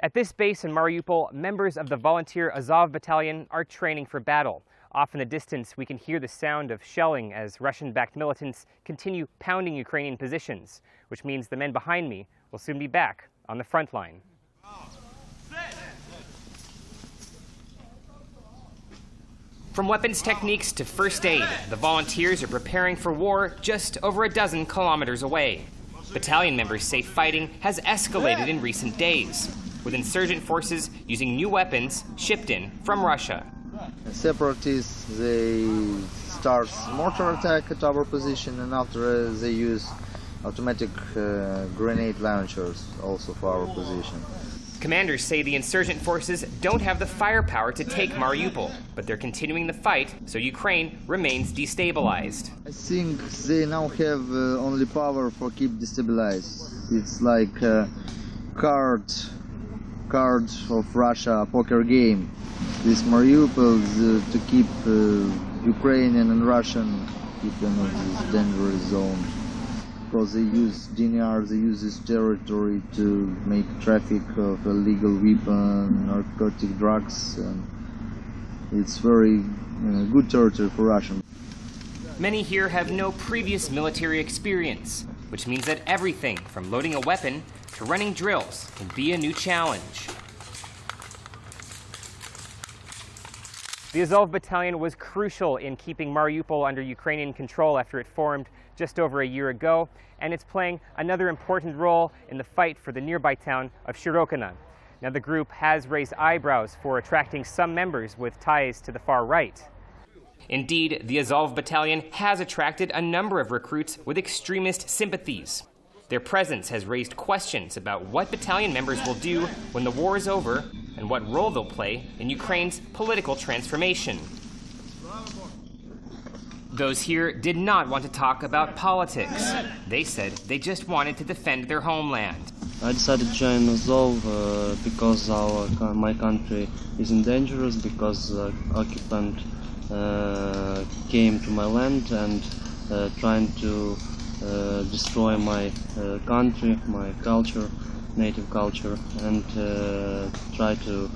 At this base in Mariupol, members of the volunteer Azov battalion are training for battle. Off in the distance, we can hear the sound of shelling as Russian-backed militants continue pounding Ukrainian positions, which means the men behind me will soon be back on the front line. From weapons techniques to first aid, the volunteers are preparing for war just over a dozen kilometers away. Battalion members say fighting has escalated in recent days, with insurgent forces using new weapons shipped in from Russia. Separatists, they start mortar attack at our position, and after they use automatic grenade launchers also for our position. Commanders say the insurgent forces don't have the firepower to take Mariupol, but they're continuing the fight, so Ukraine remains destabilized. I think they now have only power for keep destabilized. It's like a card of Russia poker game. This Mariupol to keep Ukrainian and Russian people in this dangerous zone. Because they use DNR, they use this territory to make traffic of illegal weapons, narcotic drugs, and it's very good territory for Russia. Many here have no previous military experience, which means that everything from loading a weapon to running drills can be a new challenge. The Azov battalion was crucial in keeping Mariupol under Ukrainian control after it formed just over a year ago, and it's playing another important role in the fight for the nearby town of Shirokina. Now, the group has raised eyebrows for attracting some members with ties to the far right. Indeed, the Azov battalion has attracted a number of recruits with extremist sympathies. Their presence has raised questions about what battalion members will do when the war is over and what role they'll play in Ukraine's political transformation. Those here did not want to talk about politics. They said they just wanted to defend their homeland. I decided to join Azov because my country is in danger, because occupant came to my land and trying to destroy my country, my culture, native culture, and try to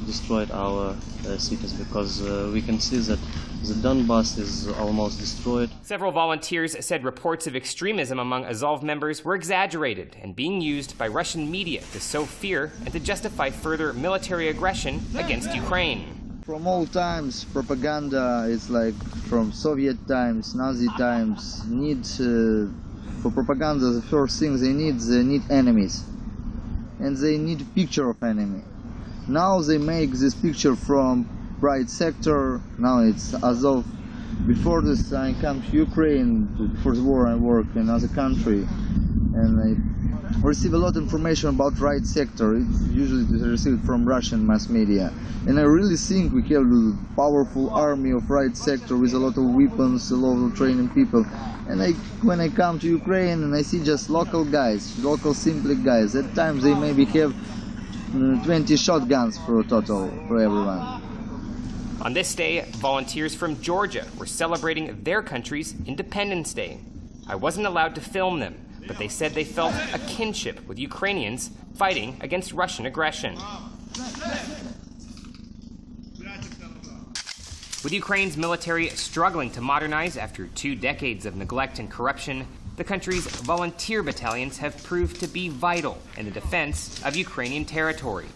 destroy our cities, because we can see that the Donbass is almost destroyed. Several volunteers said reports of extremism among Azov members were exaggerated and being used by Russian media to sow fear and to justify further military aggression against Ukraine. From all times, propaganda is like from Soviet times, Nazi times. For propaganda, the first thing they need enemies, and they need picture of enemy. Now they make this picture from right sector. Now it's Azov. Before this, I come to Ukraine. Before the war, I work in another country, and I receive a lot of information about right sector. It's usually received from Russian mass media, and I really think we have a powerful army of right sector with a lot of weapons, a lot of training people. And when I come to Ukraine and I see just local guys, local simple guys, at times they maybe have 20 shotguns for total for everyone. On this day, volunteers from Georgia were celebrating their country's Independence Day. I wasn't allowed to film them, but they said they felt a kinship with Ukrainians fighting against Russian aggression. With Ukraine's military struggling to modernize after 2 decades of neglect and corruption, the country's volunteer battalions have proved to be vital in the defense of Ukrainian territory.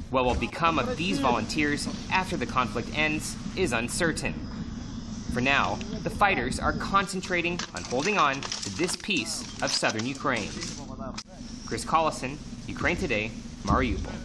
What will become of these volunteers after the conflict ends is uncertain. For now, the fighters are concentrating on holding on to this piece of southern Ukraine. Collison, Ukraine Today, Mariupol.